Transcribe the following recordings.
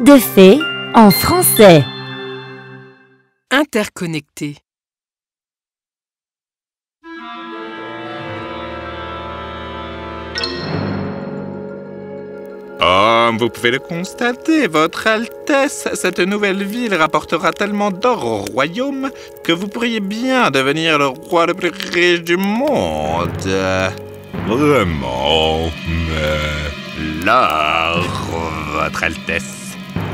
Conte de fées en français. Interconnectés. Comme vous pouvez le constater, Votre Altesse, cette nouvelle ville rapportera tellement d'or au royaume que vous pourriez bien devenir le roi le plus riche du monde. Vraiment, mais l'or, Votre Altesse.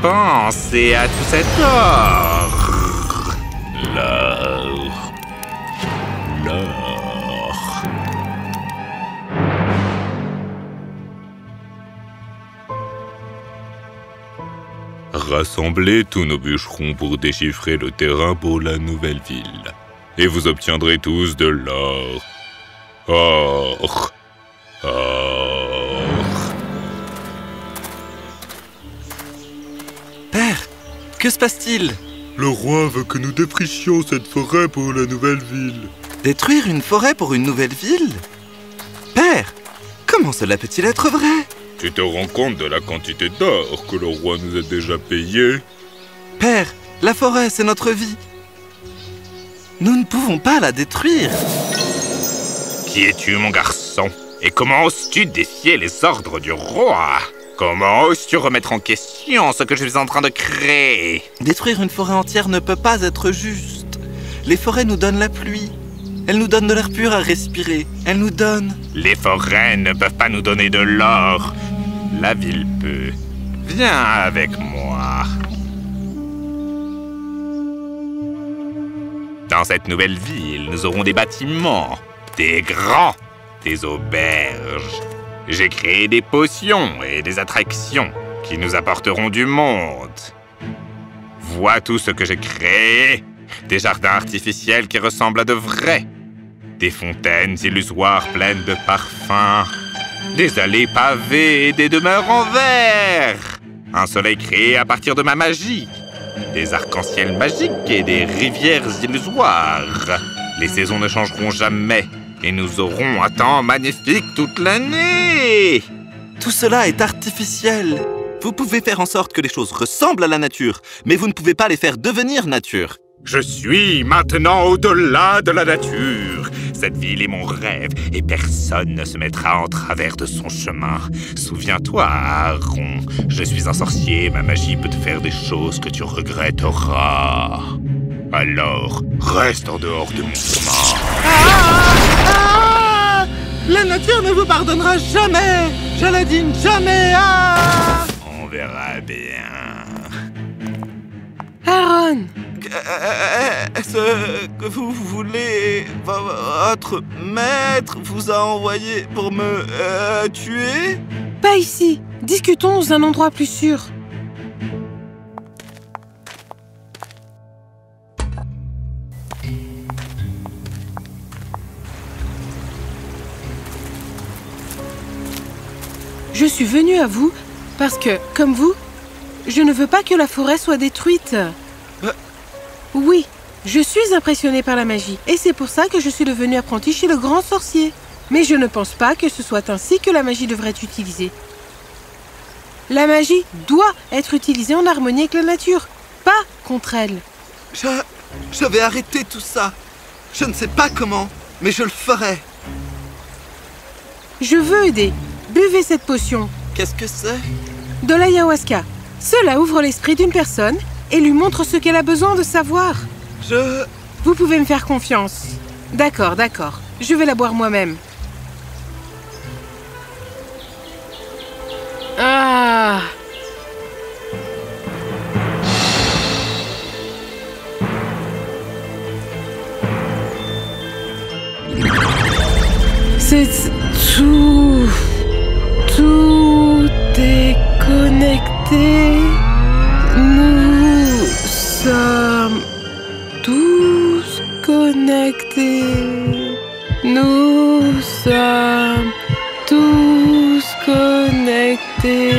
Pensez à tout cet or. L'or. Rassemblez tous nos bûcherons pour déchiffrer le terrain pour la nouvelle ville. Et vous obtiendrez tous de l'or. Or. Père, que se passe-t-il? Le roi veut que nous défrichions cette forêt pour la nouvelle ville. Détruire une forêt pour une nouvelle ville? Père, comment cela peut-il être vrai? Tu te rends compte de la quantité d'or que le roi nous a déjà payé? Père, la forêt, c'est notre vie. Nous ne pouvons pas la détruire. Qui es-tu, mon garçon? Et comment oses-tu défier les ordres du roi? Comment oses-tu remettre en question ce que je suis en train de créer? Détruire une forêt entière ne peut pas être juste. Les forêts nous donnent la pluie. Elles nous donnent de l'air pur à respirer. Elles nous donnent... Les forêts ne peuvent pas nous donner de l'or. La ville peut. Viens avec moi. Dans cette nouvelle ville, nous aurons des bâtiments, des grands, des auberges. J'ai créé des potions et des attractions qui nous apporteront du monde. Vois tout ce que j'ai créé. Des jardins artificiels qui ressemblent à de vrais. Des fontaines illusoires pleines de parfums. Des allées pavées et des demeures en verre. Un soleil créé à partir de ma magie. Des arcs-en-ciel magiques et des rivières illusoires. Les saisons ne changeront jamais. Et nous aurons un temps magnifique toute l'année. Tout cela est artificiel. Vous pouvez faire en sorte que les choses ressemblent à la nature, mais vous ne pouvez pas les faire devenir nature. Je suis maintenant au-delà de la nature. Cette ville est mon rêve et personne ne se mettra en travers de son chemin. Souviens-toi, Aaron, je suis un sorcier, ma magie peut te faire des choses que tu regretteras. Alors, reste en dehors de mon chemin. La nature ne vous pardonnera jamais. Jaladine, jamais. On verra bien. Aaron! Est-ce que vous voulez... Votre maître vous a envoyé pour me tuer? Pas ici. Discutons dans un endroit plus sûr. Je suis venue à vous parce que, comme vous, je ne veux pas que la forêt soit détruite. Oui, je suis impressionnée par la magie et c'est pour ça que je suis devenue apprentie chez le grand sorcier. Mais je ne pense pas que ce soit ainsi que la magie devrait être utilisée. La magie doit être utilisée en harmonie avec la nature, pas contre elle. Je vais arrêter tout ça. Je ne sais pas comment, mais je le ferai. Je veux aider. Buvez cette potion. Qu'est-ce que c'est? De l'ayahuasca. Cela ouvre l'esprit d'une personne et lui montre ce qu'elle a besoin de savoir. Vous pouvez me faire confiance. D'accord, d'accord. Je vais la boire moi-même. Ah! C'est tout... Tout est connecté. Nous sommes tous connectés. Nous sommes tous connectés.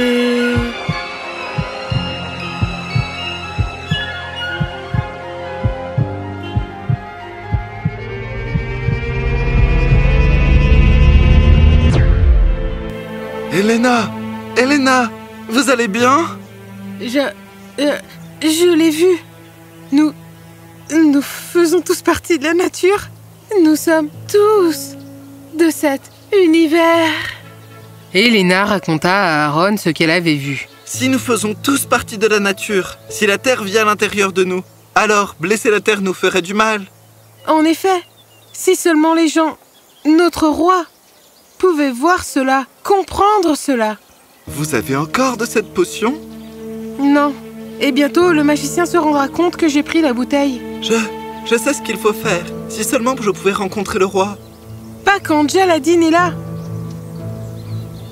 Elena! Elena! Vous allez bien? Je l'ai vu. Nous faisons tous partie de la nature. Nous sommes tous de cet univers. Elena raconta à Aaron ce qu'elle avait vu. Si nous faisons tous partie de la nature, si la terre vit à l'intérieur de nous, alors blesser la terre nous ferait du mal. En effet, si seulement les gens, notre roi, pouvaient voir cela, comprendre cela. Vous avez encore de cette potion? Non. Et bientôt, le magicien se rendra compte que j'ai pris la bouteille. Je sais ce qu'il faut faire. Si seulement je pouvais rencontrer le roi. Pas quand Djaladin est là.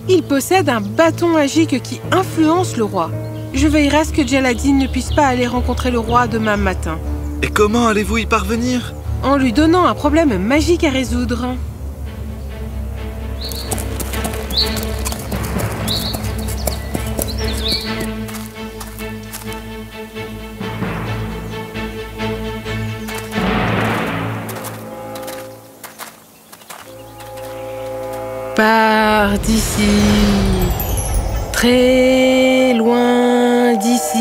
Il possède un bâton magique qui influence le roi. Je veillerai à ce que Djaladin ne puisse pas aller rencontrer le roi demain matin. Et comment allez-vous y parvenir? En lui donnant un problème magique à résoudre. Pars d'ici, très loin d'ici.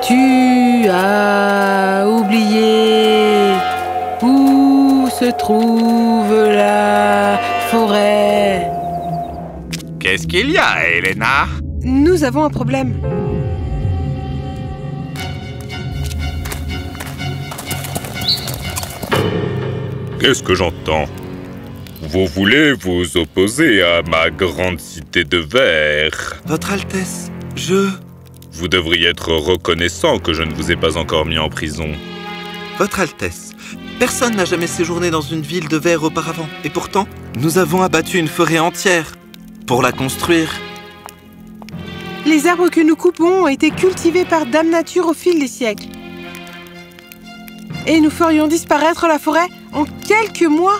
Tu as oublié où se trouve la forêt. Qu'est-ce qu'il y a, Elena? Nous avons un problème. Qu'est-ce que j'entends? Vous voulez vous opposer à ma grande cité de verre? Votre Altesse, Vous devriez être reconnaissant que je ne vous ai pas encore mis en prison. Votre Altesse, personne n'a jamais séjourné dans une ville de verre auparavant. Et pourtant, nous avons abattu une forêt entière pour la construire. Les arbres que nous coupons ont été cultivés par Dame Nature au fil des siècles. Et nous ferions disparaître la forêt en quelques mois.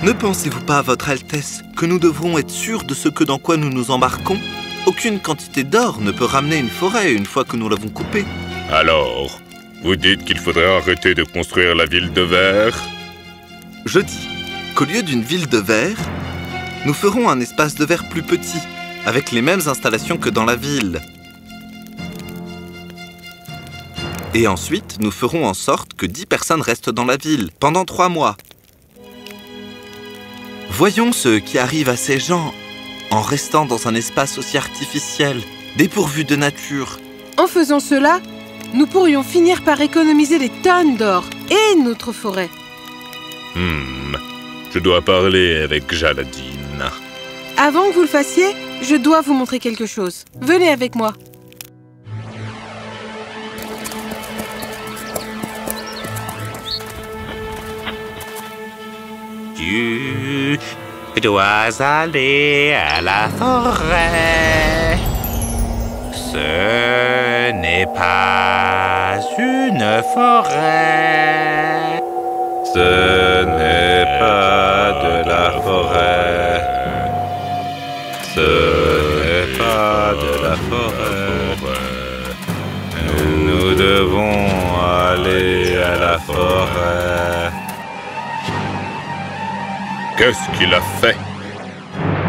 Ne pensez-vous pas, Votre Altesse, que nous devrons être sûrs de ce que dans quoi nous nous embarquons? Aucune quantité d'or ne peut ramener une forêt une fois que nous l'avons coupée. Alors, vous dites qu'il faudrait arrêter de construire la ville de verre? Je dis qu'au lieu d'une ville de verre, nous ferons un espace de verre plus petit, avec les mêmes installations que dans la ville. Et ensuite, nous ferons en sorte que 10 personnes restent dans la ville pendant 3 mois. Voyons ce qui arrive à ces gens en restant dans un espace aussi artificiel, dépourvu de nature. En faisant cela, nous pourrions finir par économiser des tonnes d'or et notre forêt. Je dois parler avec Djaladin. Avant que vous le fassiez, je dois vous montrer quelque chose. Venez avec moi. Tu dois aller à la forêt. Ce n'est pas une forêt. Ce n'est pas de la forêt. Ce n'est pas de la forêt. Nous devons aller à la forêt. Qu'est-ce qu'il a fait?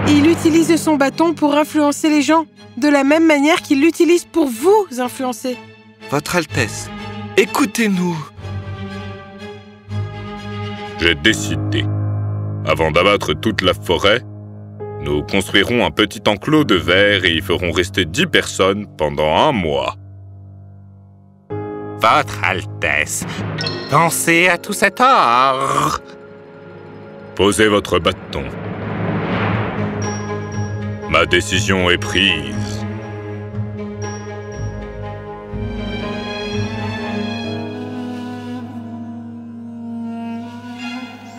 Il utilise son bâton pour influencer les gens, de la même manière qu'il l'utilise pour vous influencer. Votre Altesse, écoutez-nous. J'ai décidé. Avant d'abattre toute la forêt, nous construirons un petit enclos de verre et y ferons rester 10 personnes pendant 1 mois. Votre Altesse, pensez à tout cet or. Posez votre bâton. Ma décision est prise.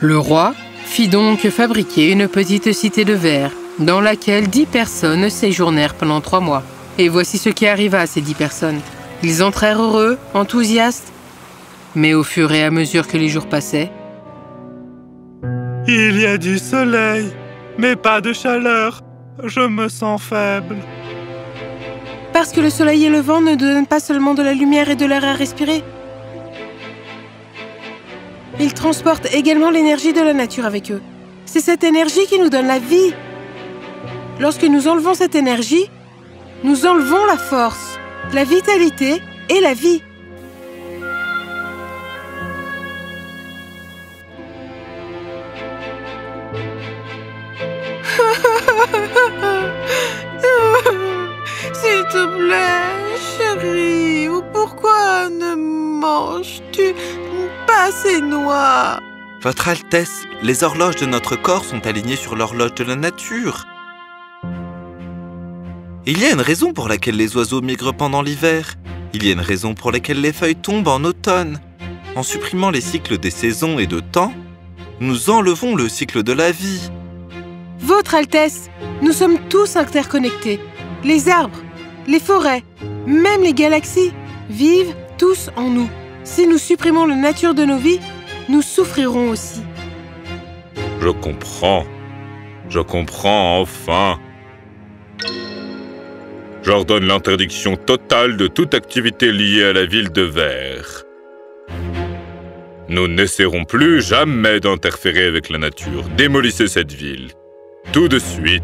Le roi fit donc fabriquer une petite cité de verre, dans laquelle 10 personnes séjournèrent pendant 3 mois. Et voici ce qui arriva à ces 10 personnes. Ils entrèrent heureux, enthousiastes, mais au fur et à mesure que les jours passaient, Il y a du soleil, mais pas de chaleur. Je me sens faible. parce que le soleil et le vent ne donnent pas seulement de la lumière et de l'air à respirer. Ils transportent également l'énergie de la nature avec eux. C'est cette énergie qui nous donne la vie. Lorsque nous enlevons cette énergie, nous enlevons la force, la vitalité et la vie. S'il te plaît, chérie, pourquoi ne manges-tu pas ces noix? Votre Altesse, les horloges de notre corps sont alignées sur l'horloge de la nature. Il y a une raison pour laquelle les oiseaux migrent pendant l'hiver. Il y a une raison pour laquelle les feuilles tombent en automne. En supprimant les cycles des saisons et de temps, nous enlevons le cycle de la vie. Votre Altesse, nous sommes tous interconnectés. Les arbres, les forêts, même les galaxies vivent tous en nous. Si nous supprimons la nature de nos vies, nous souffrirons aussi. Je comprends enfin. J'ordonne l'interdiction totale de toute activité liée à la ville de Verre. Nous n'essaierons plus jamais d'interférer avec la nature. Démolissez cette ville. Tout de suite.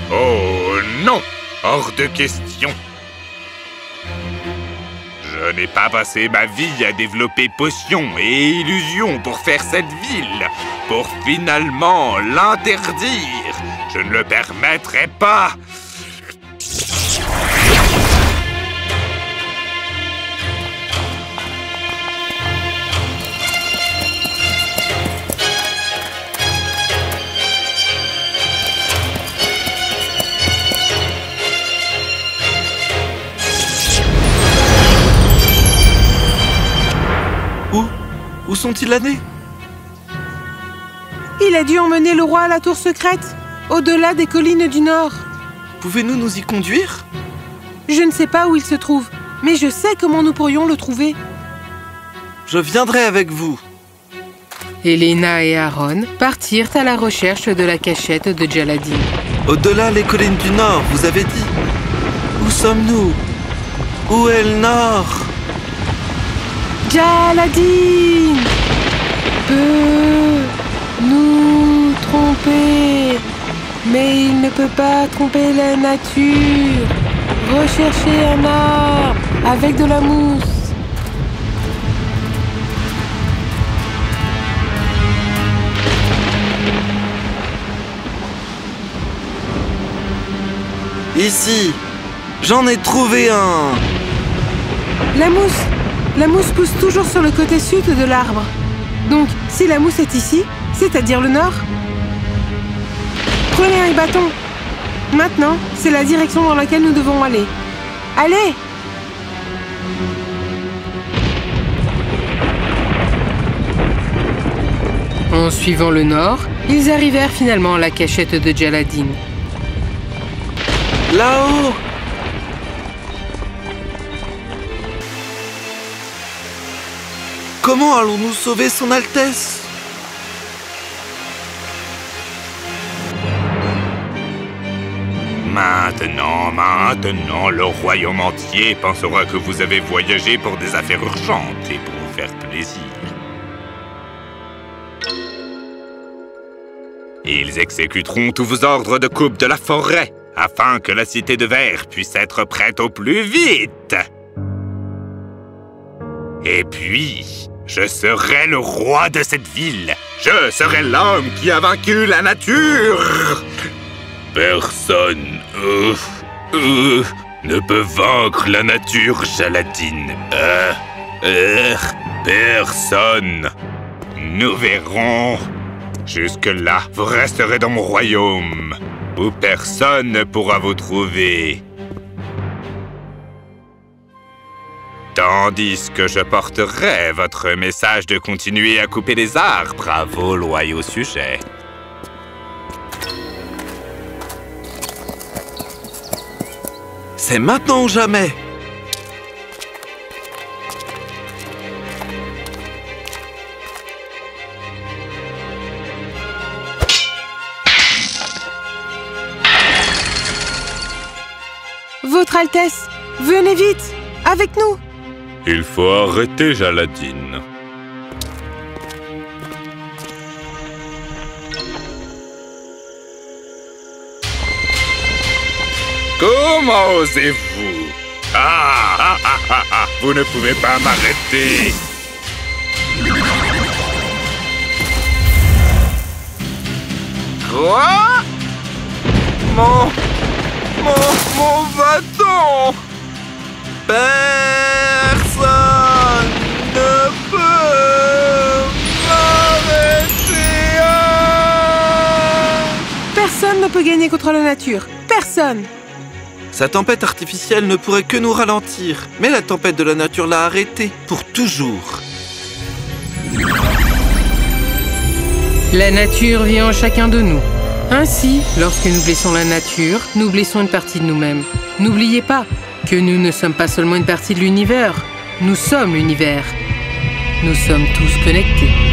Oh non! Hors de question! Je n'ai pas passé ma vie à développer potions et illusions pour faire cette ville, pour finalement l'interdire. Je ne le permettrai pas. Où sont-ils allés? Il a dû emmener le roi à la tour secrète, au-delà des collines du Nord. Pouvez-nous nous y conduire? Je ne sais pas où il se trouve, mais je sais comment nous pourrions le trouver. Je viendrai avec vous. Elena et Aaron partirent à la recherche de la cachette de Jaladin. Au-delà les collines du Nord, vous avez dit. Où sommes-nous? Où est le Nord? Jaladin peut nous tromper, mais il ne peut pas tromper la nature. Recherchez un arbre avec de la mousse. Ici, j'en ai trouvé un. La mousse pousse toujours sur le côté sud de l'arbre. Donc, si la mousse est ici, c'est-à-dire le nord, prenez un bâton. Maintenant, c'est la direction dans laquelle nous devons aller. Allez! En suivant le nord, ils arrivèrent finalement à la cachette de Jaladin. Là-haut! Comment allons-nous sauver son Altesse? Maintenant, le royaume entier pensera que vous avez voyagé pour des affaires urgentes et pour vous faire plaisir. Ils exécuteront tous vos ordres de coupe de la forêt, afin que la cité de Verre puisse être prête au plus vite. Et puis, je serai le roi de cette ville. Je serai l'homme qui a vaincu la nature. Personne ne peut vaincre la nature, Jaladin. Personne. Nous verrons. Jusque-là, vous resterez dans mon royaume, où personne ne pourra vous trouver. Tandis que je porterai votre message de continuer à couper les arbres à vos loyaux sujets. C'est maintenant ou jamais. Votre Altesse, venez vite, avec nous. Il faut arrêter Jaladin. Comment osez-vous? Vous ne pouvez pas m'arrêter. Quoi? Mon bâton! Personne ne peut m'arrêter! Personne ne peut gagner contre la nature. Personne. Sa tempête artificielle ne pourrait que nous ralentir, mais la tempête de la nature l'a arrêté pour toujours. La nature vit en chacun de nous. Ainsi, lorsque nous blessons la nature, nous blessons une partie de nous-mêmes. N'oubliez pas que nous ne sommes pas seulement une partie de l'univers. Nous sommes l'univers. Nous sommes tous connectés.